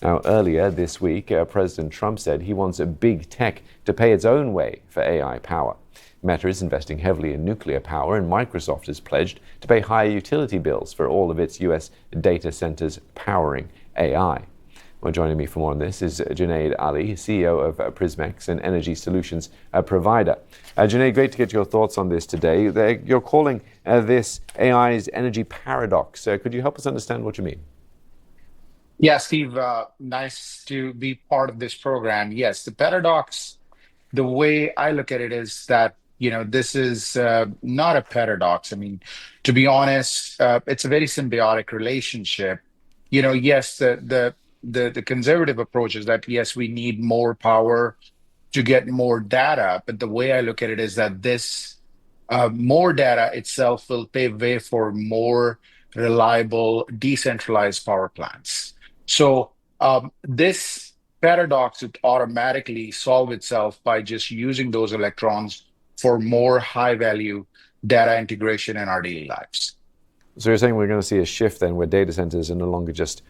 Now, earlier this week, President Trump said he wants big tech to pay its own way for AI power. Meta is investing heavily in nuclear power, and Microsoft has pledged to pay higher utility bills for all of its U.S. data centers powering AI. Well, joining me for more on this is Junaid Ali, CEO of Prismecs, an energy solutions provider. Junaid, great to get your thoughts on this today. You're calling this AI's energy paradox. Could you help us understand what you mean? Yeah, Steve, nice to be part of this program. Yes, the paradox, the way I look at it is that, this is not a paradox. I mean, to be honest, it's a very symbiotic relationship. Yes, the conservative approach is that, yes, we need more power to get more data. But the way I look at it is that this more data itself will pave way for more reliable, decentralized power plants. So this paradox would automatically solve itself by just using those electrons for more high-value data integration in our daily lives. So you're saying we're going to see a shift then where data centers are no longer just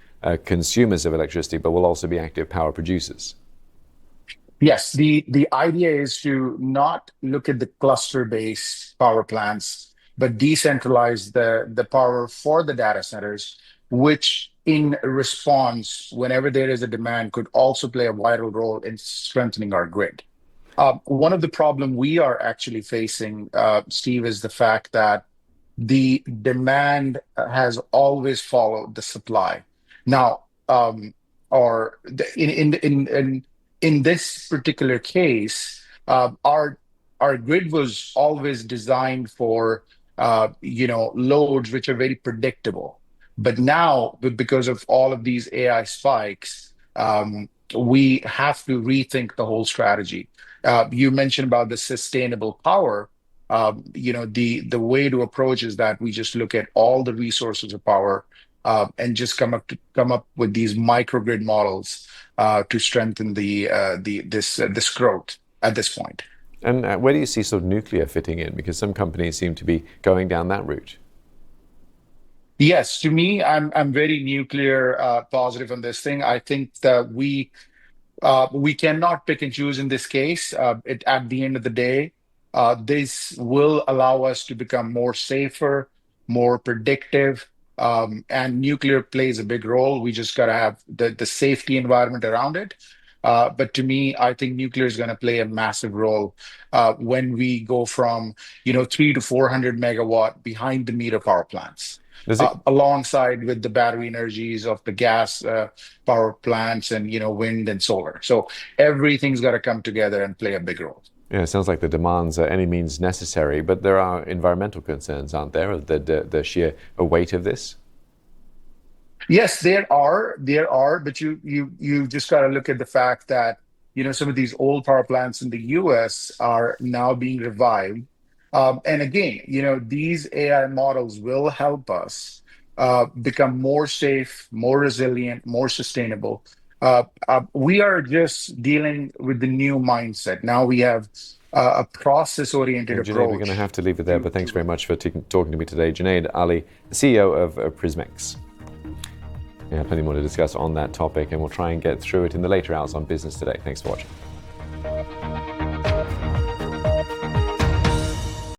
consumers of electricity, but will also be active power producers? Yes, the idea is to not look at the cluster-based power plants, but decentralize the power for the data centers, which in response, whenever there is a demand, could also play a vital role in strengthening our grid. One of the problems we are actually facing, Steve, is the fact that the demand has always followed the supply. Now, in this particular case, our grid was always designed for loads which are very predictable. But now, because of all of these AI spikes, we have to rethink the whole strategy. You mentioned about the sustainable power. The way to approach is that we just look at all the resources of power and just come up with these microgrid models to strengthen this growth at this point. And where do you see sort of nuclear fitting in? Because some companies seem to be going down that route. Yes, to me, I'm very nuclear positive on this thing. I think that we cannot pick and choose in this case. At the end of the day, this will allow us to become more safer, more predictive, and nuclear plays a big role. We just got to have the safety environment around it. But to me, I think nuclear is going to play a massive role when we go from 3 to 400 megawatt behind the meter power plants. Alongside with the battery energies of the gas power plants and wind and solar. So everything's got to come together and play a big role. Yeah, it sounds like the demands are any means necessary, but there are environmental concerns, aren't there? The sheer weight of this. Yes, there are, but you just got to look at the fact that some of these old power plants in the U.S. are now being revived. And again, these AI models will help us become more safe, more resilient, more sustainable. We are just dealing with the new mindset. Now we have a process-oriented approach. Junaid, we're going to have to leave it there, but thanks very much for talking to me today. Junaid Ali, CEO of Prismecs. Yeah, plenty more to discuss on that topic, and we'll try and get through it in the later hours on Business Today. Thanks for watching.